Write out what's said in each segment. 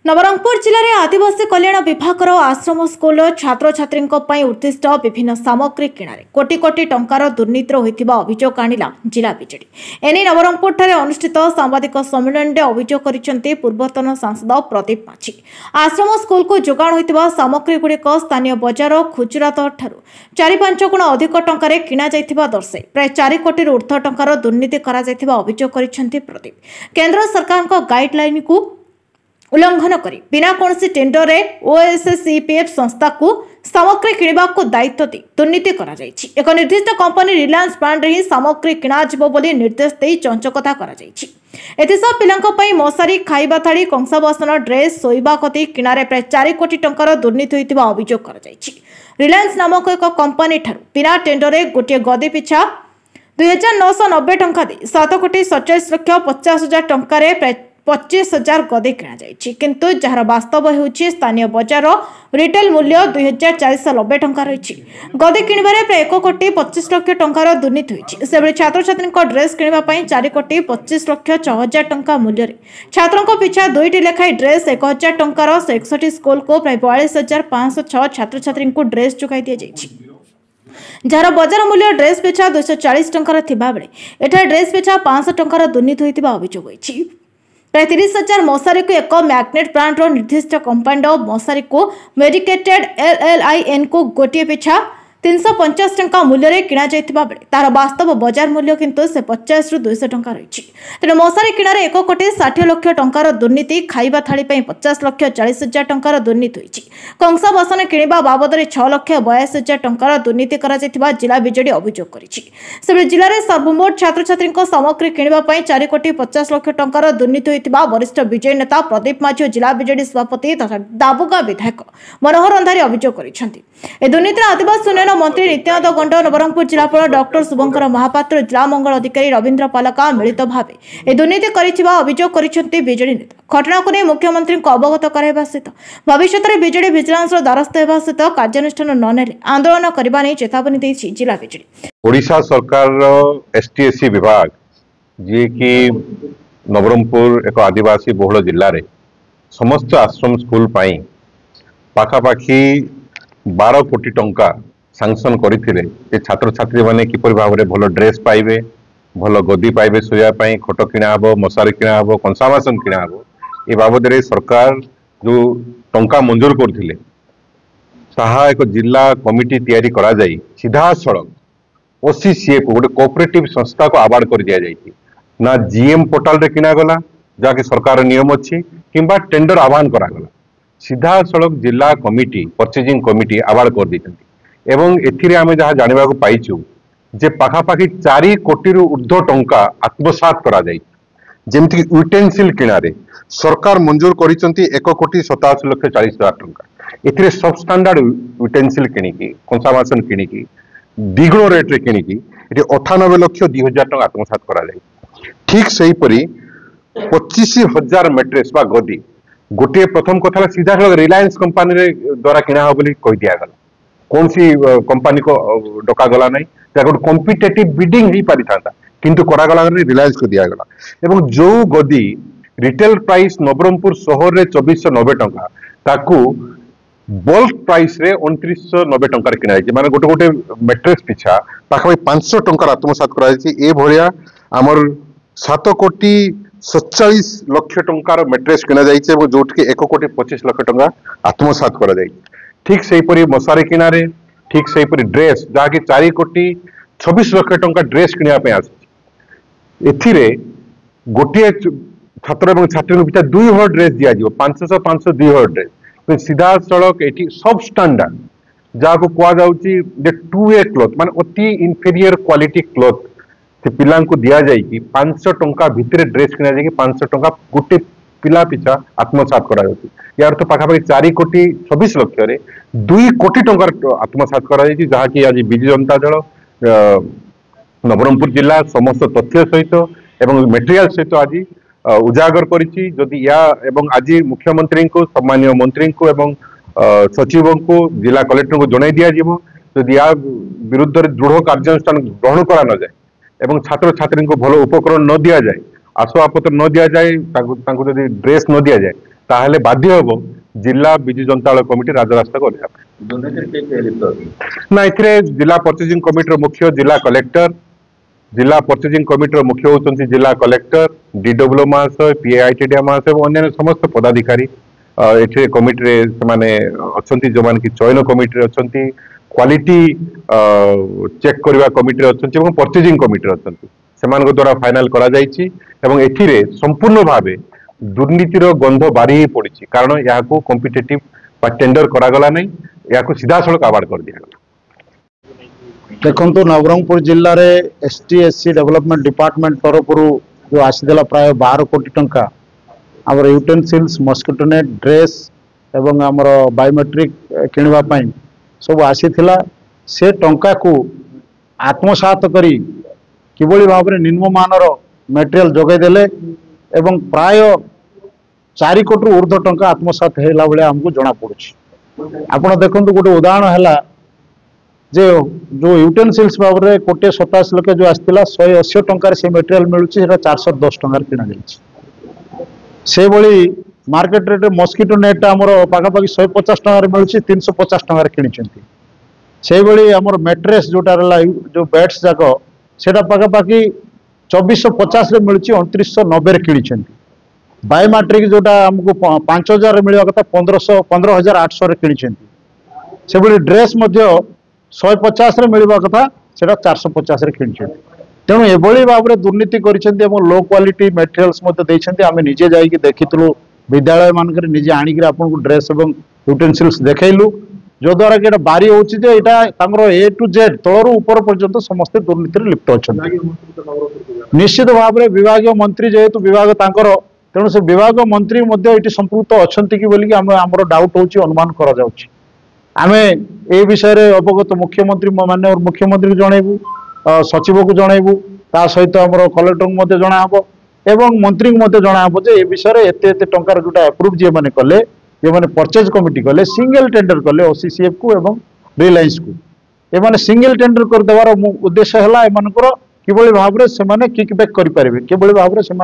नवरंगपुर जिले में आदिवासी कल्याण विभाग आश्रम स्कूल छात्र छात्री उद्दिष्ट विभिन्न सामग्री किणारे कोटी कोटी टंकार दुर्नीति होता अभियोग आणिला जिला बीजेडी। एने नवरंगपुर ठारे अनुष्ठित सांबादिक सम्मेलन में अभियोग कर पूर्वतन सांसद प्रदीप माछी। आश्रम स्कूल को जोगाण होता सामग्री गुड़िक स्थानीय बजार खुचुरा दर ठारू 4-5 गुण अधिक टंकार किणा दर्शाई प्राय 4 कोटी ऊर्ध्व टंकार दुर्नीति अभियोग कर प्रदीप। केंद्र सरकार गाइडलाइन को उल्लंघन करी बिना कौन टेंडर रे ओएससीपीएफ संस्था को सामग्री किणवा को दायित्व दी दुर्नीति करा जायछि। एक निर्दिष्ट कंपनी रिलायंस ब्रांड रे ही सामग्री किणा जिवो बोली निर्देश देई चंचकता करा जायछि। एथिसह पिलांक पई मशारी खाइबा थाली कंसा बासन ड्रेस सोइबा कति किणारे प्राय 4 कोटी टंकार दुर्नीति होइतिबा अभियोग करा जायछि। रिलायंस नामक एक कंपनी ठारू बिना टेंडर रे गोटे गदी पिछा 2990 टंका दे 7 कोटी 47 लक्ष 50 हजार टंका रे प्राय 25,000 गदी किणा किंतु जार वास्तव होउछि स्थानीय बजार रिटेल मूल्य 2,490 टंका रही। गदी किणवारे प्राय 1 कोटी 25 लक्ष टंकार दुर्नीति होइछि। सेबळे छात्र छात्री ड्रेस किणवा पई 4 कोटी 25 लक्ष 6,000 टंका मूल्य छात्रों पिछा 2टी लेखाई ड्रेस 1,000 टंकार 161 स्कूल को प्राय 42,506 छात्र छात्री ड्रेस चुकाई दिया जाइछि। जार बजार मूल्य ड्रेस पिछा 240 टंकार थिबा बेले एठा ड्रेस पिछा 500 टंकार दुर्नीति होइतिबा अभियोग होइछि। प्राय 30,000 मशारी को एक मैग्नेट ब्रांड निर्दिष्ट कंपाउंड मशारी को मेडिकेटेड LLIN को गोटे पिछा 350 टंका मूल्य किणा जाइतिबा बेले तार वास्तव बाजार मूल्य किंतु से 50 रु 200 टंका रही। तेणु मशारी किणारे 1 कोटी 60 लक्ष टंकार दुर्नीति खाइबा थाली 50 लक्ष 40 हजार टंकार दुर्नीति होइछि। कंसा बासन किणवा बाबद 6 लक्ष 82 हजार टंकार दुर्नीति करा जाइतिबा जिला बीजेडी अभियोग करिछि। सेबे जिले में सर्वमोट छात्र छात्री सामग्री किणवा 4 कोटी 50 लक्ष टंकार दुर्नीति होइतिबा वरिष्ठ बीजेडी नेता प्रदीप माछी और जिला बीजेडी सभापति तथा दाबुगा विधायक मनोहर अंधारी अभियोग करिसेंति। ए दुर्नीति आदिवासी उन्नयन मंत्री नित्यानंद गंड नवरंगपुर जिलापाल डॉक्टर शुभंकर महापात्र जिला मंगल अधिकारी रवींद्र पालका मिलित भाव ए दुर्नीति करिथिबा अभियोग करिसेंति बीजेडी नेता। घटना को मुख्यमंत्री को अवगत कराइबा सहित भविष्य में बीजेडी विजिलेंस द्वारस्थ होगा सहित कार्यानुष्ठान न नेले आंदोलन करबा नै चेतावनी दैछि जिला बीजेडी। ओडिशा सरकार एसटीएससी विभाग जे कि नवरंगपुर एक आदिवासी बहुल जिल्ला रे समस्त आश्रम स्कूल पाई पाखापाखी 12 कोटी टंका सांक्शन करते छात्र छात्री माने किपर भाव में भल ड्रेस पाइबे भल गदी पाइबे सोया खट किणा हम मशारी किणा हम कंसा बासन किणा हम ए बाबद सरकार जो टंका मंजूर करथिले ताहा एक जिला कमिटी तैयारी करा जाई सीधा सड़क ओसीसीए को गोटे कोऑपरेटिव संस्था को आवार्ड कर दिया जाइए ना जीएम पोर्टाल रे किणा गला जाके सरकार नियम अच्छी किंबा टेंडर आह्वान करागला सीधा सड़क जिला कमिटी परचेजिंग कमिटी आवार्ड कर देते एवं एथिरे आमे जहाँ जानवा पाइचु जे पाखापाखी 4 कोटी ऊर्ध्व टंका आत्मसात करा जाई जेमति यूटेंसिल किणारे सरकार मंजूर करिसंती 1 कोटी 87 लक्ष 40 हजार टंका एथिरे सब स्टैंडर्ड यूटेंसिल किनिकी कंसा बासन किनिकी द्विगुण रेट रे किनिकी एठी 98 लक्ष 2,000 टंका आत्मसात करा जाई। ठीक सही परी 25,000 मैट्रेस बा गदी गोटे प्रथम कथा सीधा रिलायंस कंपनी रे द्वारा किणा हो बोली कह दिया गला कौन सी कंपनी को डका गला नहीं गोटे कॉम्पिटिटिव बिडिंग ही पारि था किंतु करा गला रिलायंस को दिया गला एवं जो गदी रिटेल प्राइस नवरंगपुर शहर रे 2490 टंका ताकू बल्क प्राइस रे 2990 टंका किणा जायछि माने गोटे गोटे मैट्रेस पिछा पाखापाखि 500 टंका आत्मसात करा जायछि। ए भलिया हमर 7 कोटी 47 लक्ष टंकार मैट्रेस किणा जायछि एवं जोटके 1 कोटी 25 लक्ष टंका आत्मसात करा जायछि। ठीक सही परी मशारी किनारे ठीक सही परी ड्रेस जहाँकि 4 कोटी 26 लक्ष टंका ड्रेस किणवा आसी एथिरे गोटे छात्र एवं छात्री पिछा 2 हल ड्रेस दिज्व 500 2 हल ड्रेस सीधा सड़क ये सब स्टैंडर्ड जहाँ को कहुच्छी 2A क्लॉथ मान अति इनफेरियर क्वालिटी क्लॉथ से पिला दि जाए 500 टंका भितर ड्रेस किना जाए 500 टंका गोटे पिला पिछा आत्मसात करा यार तो पाखापाखि 4 कोटी 26 लक्ष 2 कोटी टंकार आत्मसात करा जहाँ कि आज विजु जनता दल नवरंगपुर जिला समस्त तथ्य सहित एवं मेटेरियल सहित आज उजागर करिछि। जदि या एवं आज मुख्यमंत्री को सम्मानीय मंत्री को एवं सचिव को जिला कलेक्टर को जणाई दिया जीवो जदि या विरुद्ध दृढ़ कार्यानुष्ठान ग्रहण करा न जाए एवं छात्र छात्री को भल उपकरण न दिया जाए आसवाबपत्र न दि जाए ड्रेस न दि जाए ताहले बाध्य हबो जिला बिजु जनता कमिटी राजरास्ता को ना इथरे जिला पर्चेजिंग कमिटी मुख्य जिला कलेक्टर जिला पर्चेजिंग कमिटी मुख्य होती जिला कलेक्टर डीडब्ल्यू महाशय पीआईटीडीए महाशय और अन्य समस्त पदाधिकारी ये कमिटी अच्छा जो मान कि चयन कमिटी अच्छा क्वालिटी चेक करवा कमिटी अच्छा पर्चेजिंग कमिटी अच्छा से द्वारा फाइनाल करा जायछि एवं एथिरे संपूर्ण भाव दुर्नीतिर गंध बारी पड़ी कारण यहाँ कॉम्पिटिटिव टेंडर करागला नहीं यहाँ सीधा सड़क आवार्ड कर दिया। देखो नवरंगपुर जिले में ST/SC डेवलपमेंट डिपार्टमेंट तरफ जो आसीला प्राय 12 कोटी टंका आमर यूटेनसिल्स मस्किटो नेट ड्रेस एवं आमर बायोमेट्रिक किणवा सब आसीथिला से टंका को आत्मसात करी किभली भाव में निम्नमानर मटेरियल जोगेदेले एवं प्राय 4 कोटी ऊर्ध्व टंका आत्मसात होला भाया आमको जना पड़ुछि। आपण देखंतु गोटे उदाहरण है जे जो यूटेनसिल्स भाव में 1,87,00,000 जो आसला 180 टंकार से मटेरियल मिलूँ 410 टंकार किना से भली मार्केट रेट मस्किटो नेट आमर पाखापाखि 150 टंकार मिलूँ 350 टंकार किणी से भली आमर मैट्रेस जोटा जो बेड्स जाक से पाखापाखि 2450 मिलूँ 2990 किणी बायोमेट्रिक जोटा आमको 5000 मिलवा कथा 15,800 किणी से भली ड्रेस 150 मिलवा कथा से 450 किणी तेणु एभली भाव में दुर्नीति कर लो क्वालिटी मटेरियल्स आम निजे जाकि देखीलु विद्यालय मानक निजे आणिक आपको ड्रेस और यूटेनसिल्स देखलु जो द्वारा कि बारी होता ए टू जेड तलर ऊपर पर्यंत समस्ते दुर्नीति लिप्त अच्छा निश्चित भाव में विभाग मंत्री जेहेतु विभाग तांकर तेणु से विभाग मंत्री ये संपृक्त अच्छा कि बोलिकी आमर डाउट हो अनुमान करा आमे ए विषय अवगत मुख्यमंत्री माननीय मुख्यमंत्री को जनइबू सचिव को जनइबू ता सहित आमर कलेक्टर को जनाब एवं मंत्री को जनाब जे ए विषय एत टंकार जोटा अप्रूव जी मैंने कले जो मैंने परचेज कमिटी कले सिंगल टेंडर कले OCCF को एवं रिलायंस को ये सिंगल टेंडर कर देवार उद्देश्य है एमनकर किभली भाव में से किकबैक करेंगे किभली भाव में से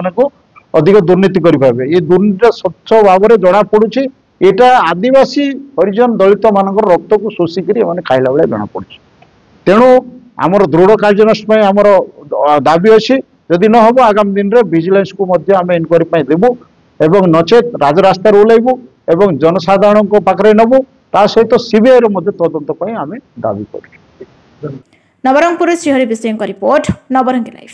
अधिक दुर्नीति करेंगे ये दुर्नीति स्वच्छ भाव में जना पड़ुछि एटा आदिवासी हरिजन दलित मानकर रक्त को शोषिक खाइला बेले जना पड़ुछि तेणु आमर दृढ़ कार्यानुष्ठान आमर दाबी अच्छी जदि न हम आगामी दिन में विजिलेंस को आम इनक्वारी देवु एवं नचेत राजरास्ता ओह्लैबू एवं जनसाधारण को पाखरे नबू ता सहित सीबीआई तदंत आम दाबी कर। नवरंगपुर श्रीहरि विषय रिपोर्ट नवरंगी लाइव।